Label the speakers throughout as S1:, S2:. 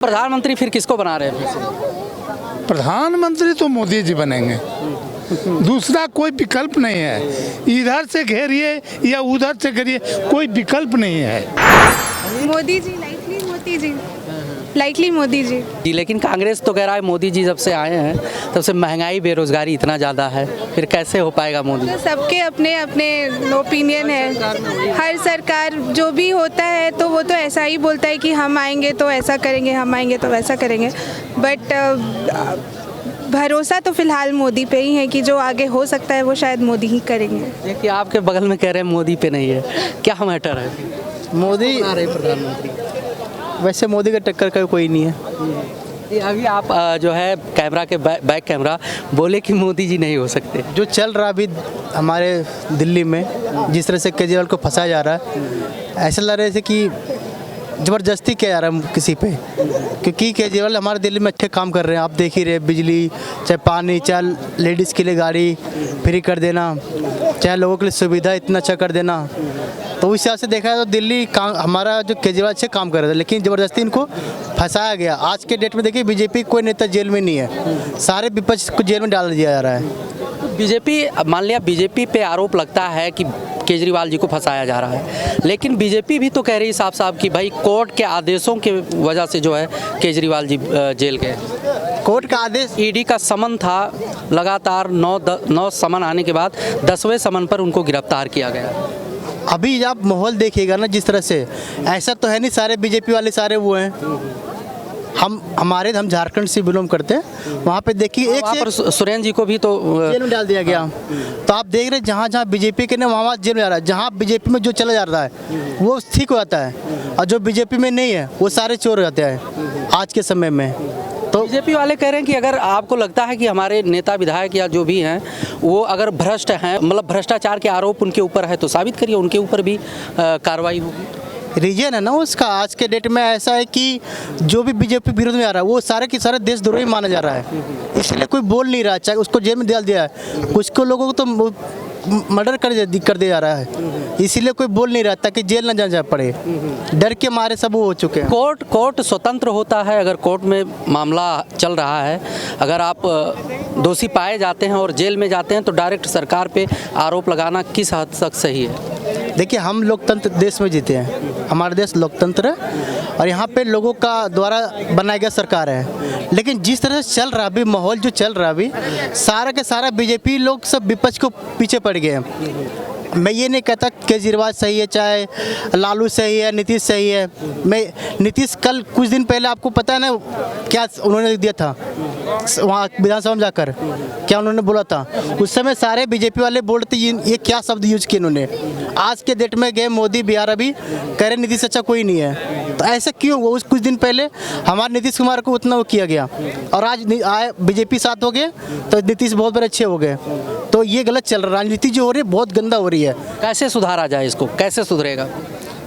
S1: प्रधानमंत्री फिर किसको बना रहे हैं?
S2: प्रधानमंत्री तो मोदी जी बनेंगे। दूसरा कोई विकल्प नहीं है। इधर से घेरिए या उधर से घेरिए, कोई विकल्प नहीं है।
S3: मोदी जी, लाइटली मोदी जी।
S1: जी, लेकिन कांग्रेस तो कह रहा है मोदी जी जब से आए हैं तब से महंगाई बेरोजगारी इतना ज़्यादा है, फिर कैसे हो पाएगा मोदी?
S3: तो सबके अपने अपने ओपिनियन है। हर सरकार जो भी होता है तो वो तो ऐसा ही बोलता है कि हम आएंगे तो ऐसा करेंगे, हम आएंगे तो वैसा करेंगे। बट भरोसा तो फिलहाल मोदी पे ही है कि जो आगे हो सकता है वो शायद मोदी ही करेंगे।
S1: देखिए आपके बगल में कह रहे हैं मोदी पे नहीं है, क्या मैटर है?
S4: मोदी
S1: प्रधानमंत्री
S4: वैसे मोदी का टक्कर का कोई नहीं है।
S1: ये अभी आप जो है कैमरा के बैक कैमरा बोले कि मोदी जी नहीं हो सकते।
S4: जो चल रहा अभी हमारे दिल्ली में, जिस तरह से केजरीवाल को फंसाया जा रहा है, ऐसा लग रहा है कि ज़बरदस्ती किया जा रहा है किसी पे, क्योंकि केजरीवाल हमारे दिल्ली में अच्छे काम कर रहे हैं। आप देख ही रहे, बिजली चाहे पानी चाहे लेडीज़ के लिए गाड़ी फ्री कर देना, चाहे लोगों के लिए सुविधा इतना अच्छा कर देना। तो उस हिसाब से देखा जाए तो दिल्ली हमारा जो केजरीवाल अच्छे काम कर रहा था, लेकिन ज़बरदस्ती इनको फंसाया गया। आज के डेट में देखिए बीजेपी कोई नेता जेल में नहीं है, सारे विपक्ष को जेल में डाल दिया जा रहा है।
S1: बीजेपी, मान लिया बीजेपी पे आरोप लगता है कि केजरीवाल जी को फंसाया जा रहा है, लेकिन बीजेपी भी तो कह रही साफ साफ कि भाई कोर्ट के आदेशों के वजह से जो है केजरीवाल जी जेल गए।
S4: कोर्ट का आदेश,
S1: ईडी का समन था, लगातार 9 समन आने के बाद 10वें समन पर उनको गिरफ्तार किया गया।
S4: अभी आप माहौल देखिएगा ना जिस तरह से, ऐसा तो है नहीं सारे बीजेपी वाले सारे वो हैं। हम झारखंड से बिलोंग करते हैं, वहाँ पे देखिए एक
S1: पर सुरेंद्र जी को भी तो
S4: जेल में डाल दिया गया। तो आप देख रहे हैं जहाँ जहाँ बीजेपी के ने वहाँ जेल में जा रहा है। जहाँ बीजेपी में जो चला जा रहा है वो ठीक हो जाता है, और जो बीजेपी में नहीं है वो सारे चोर हो जाते हैं आज के समय में। तो
S1: बीजेपी वाले कह रहे हैं कि अगर आपको लगता है कि हमारे नेता विधायक या जो भी हैं वो अगर भ्रष्ट हैं, मतलब भ्रष्टाचार के आरोप उनके ऊपर है, तो साबित करिए, उनके ऊपर भी कार्रवाई होगी।
S4: रीजन है ना उसका। आज के डेट में ऐसा है कि जो भी बीजेपी विरोध में आ रहा है वो सारे के सारे देशद्रोही माना जा रहा है, इसलिए कोई बोल नहीं रहा, चाहे उसको जेल में डाल दिया है, कुछ को लोगों को तो मर्डर कर दिया जा रहा है, इसीलिए कोई बोल नहीं रहा ताकि जेल न जा पड़े। डर के मारे सब वो हो चुके हैं।
S1: कोर्ट स्वतंत्र होता है। अगर कोर्ट में मामला चल रहा है, अगर आप दोषी पाए जाते हैं और जेल में जाते हैं तो डायरेक्ट सरकार पे आरोप लगाना किस हद तक सही है?
S4: देखिए हम लोकतंत्र देश में जीते हैं, हमारा देश लोकतंत्र है और यहाँ पे लोगों का द्वारा बनाया गया सरकार है। लेकिन जिस तरह से चल रहा अभी माहौल जो चल रहा अभी, सारा के सारा बीजेपी लोग सब विपक्ष को पीछे पड़ गए हैं। मैं ये नहीं कहता केजरीवाल सही है, चाहे लालू सही है, नीतीश सही है। मैं नीतीश कल कुछ दिन पहले आपको पता है ना क्या उन्होंने दिया था वहाँ विधानसभा में जाकर, क्या उन्होंने बोला था? उस समय सारे बीजेपी वाले बोलते ये क्या शब्द यूज किए उन्होंने। आज के डेट में गए मोदी बिहार, अभी कह रहे नीतीश अच्छा कोई नहीं है। तो ऐसा क्यों? वो उस कुछ दिन पहले हमारे नीतीश कुमार को उतना वो किया गया और आज आए बीजेपी साथ हो गए तो नीतीश बहुत बड़े अच्छे हो गए। तो ये गलत चल रहा है, राजनीति जो हो रही है बहुत गंदा हो रही है।
S1: कैसे सुधारा जाए इसको, कैसे सुधरेगा?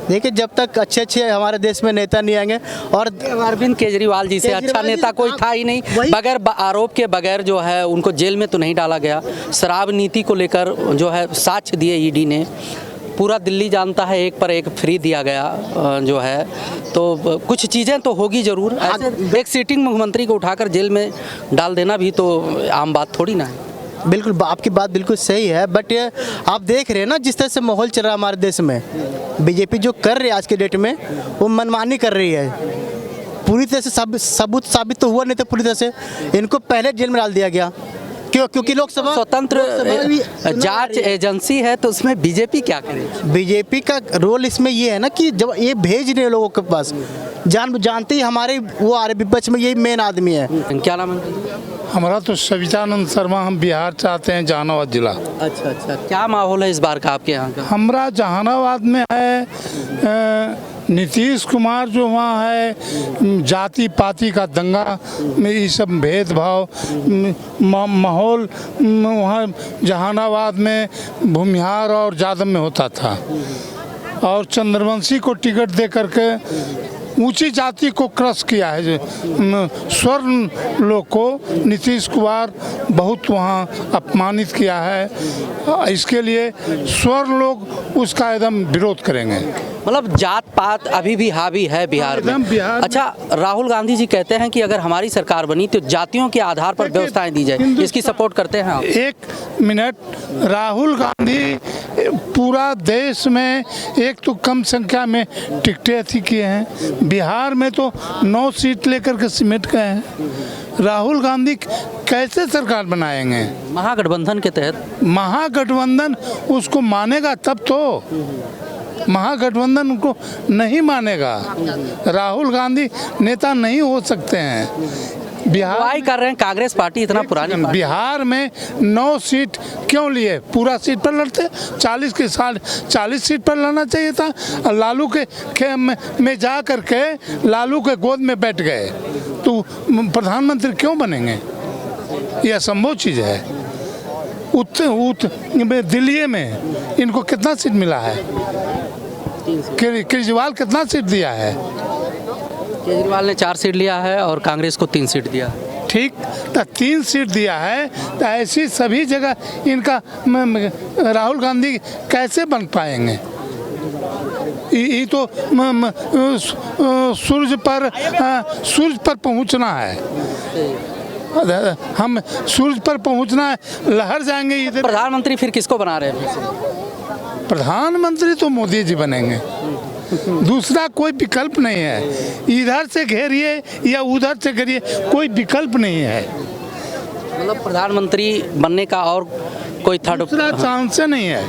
S4: देखिए जब तक अच्छे हमारे देश में नेता नहीं आएंगे, और
S1: अरविंद केजरीवाल जी से अच्छा नेता कोई था ही नहीं। बगैर आरोप के बगैर जो है उनको जेल में तो नहीं डाला गया। शराब नीति को लेकर जो है साक्ष्य दिए ईडी ने, पूरा दिल्ली जानता है, एक पर एक फ्री दिया गया जो है। तो कुछ चीज़ें तो होगी ज़रूर। एक सिटिंग मुख्यमंत्री को उठाकर जेल में डाल देना भी तो आम बात थोड़ी ना है।
S4: बिल्कुल आपकी बात बिल्कुल सही है, बट आप देख रहे हैं ना जिस तरह से माहौल चल रहा है हमारे देश में, बीजेपी जो कर रही है आज के डेट में वो मनमानी कर रही है। पूरी तरह से सबूत साबित तो हुआ नहीं था पूरी तरह से, इनको पहले जेल में डाल दिया गया। क्यों? क्योंकि लोकसभा
S1: स्वतंत्र जांच एजेंसी है, तो उसमें बीजेपी क्या करे?
S4: बीजेपी का रोल इसमें ये है ना कि जब ये भेज रहे लोगों के पास, जानते ही हमारे वो आ रहे विपक्ष में यही मेन आदमी है।
S1: क्या नाम है?
S2: हमारा तो सवितानंद शर्मा, हम बिहार चाहते हैं, जहानाबाद जिला।
S1: अच्छा, क्या माहौल है इस बार का आपके यहाँ का?
S2: हमारा जहानाबाद में है नीतीश कुमार जो वहाँ है, जाति पाति का दंगा में ये सब भेदभाव माहौल वहाँ जहानाबाद में भूमिहार और जादव में होता था, और चंद्रवंशी को टिकट दे करके ऊंची जाति को क्रश किया है। स्वर्ण लोग को नीतीश कुमार बहुत वहाँ अपमानित किया है। इसके लिए स्वर्ण लोग उसका एकदम विरोध करेंगे।
S1: मतलब जात पात अभी भी हावी है बिहार में।
S2: एकदम बिहार में।
S1: अच्छा, राहुल गांधी जी कहते हैं कि अगर हमारी सरकार बनी तो जातियों के आधार पर व्यवस्थाएं दी जाए, इसकी सपोर्ट करते हैं आप?
S2: एक मिनट, राहुल गांधी पूरा देश में एक तो कम संख्या में टिकटें अथी किए हैं, बिहार में तो 9 सीट लेकर के सिमट गए हैं। राहुल गांधी कैसे सरकार बनाएंगे?
S1: महागठबंधन के तहत।
S2: महागठबंधन उसको मानेगा तब तो, महागठबंधन उनको नहीं मानेगा। राहुल गांधी नेता नहीं हो सकते हैं। बिहार
S1: अगुवाई कर रहे हैं कांग्रेस पार्टी, इतना पुरानी पार्टी।
S2: बिहार में 9 सीट क्यों लिए? पूरा सीट पर लड़ते, 40 सीट पर लड़ना चाहिए था। और लालू के में जा करके लालू के गोद में बैठ गए तो प्रधानमंत्री क्यों बनेंगे? यह असंभव चीज़ है। दिल्ली में इनको कितना सीट मिला है? केजरीवाल कितना सीट दिया है?
S1: केजरीवाल ने 4 सीट लिया है और कांग्रेस को 3 सीट दिया।
S2: ठीक, तो 3 सीट दिया है, तो ऐसी सभी जगह इनका राहुल गांधी कैसे बन पाएंगे? ये तो सूरज पर पहुंचना है। हम सूरज पर पहुंचना है, लहर जाएंगे इधर।
S1: प्रधानमंत्री फिर किसको बना रहे हैं?
S2: प्रधानमंत्री तो मोदी जी बनेंगे, दूसरा कोई विकल्प नहीं है। इधर से घेरिए या उधर से घेरिए, कोई विकल्प नहीं है।
S1: मतलब प्रधानमंत्री बनने का और कोई थर्ड
S2: दूसरा चांस नहीं है।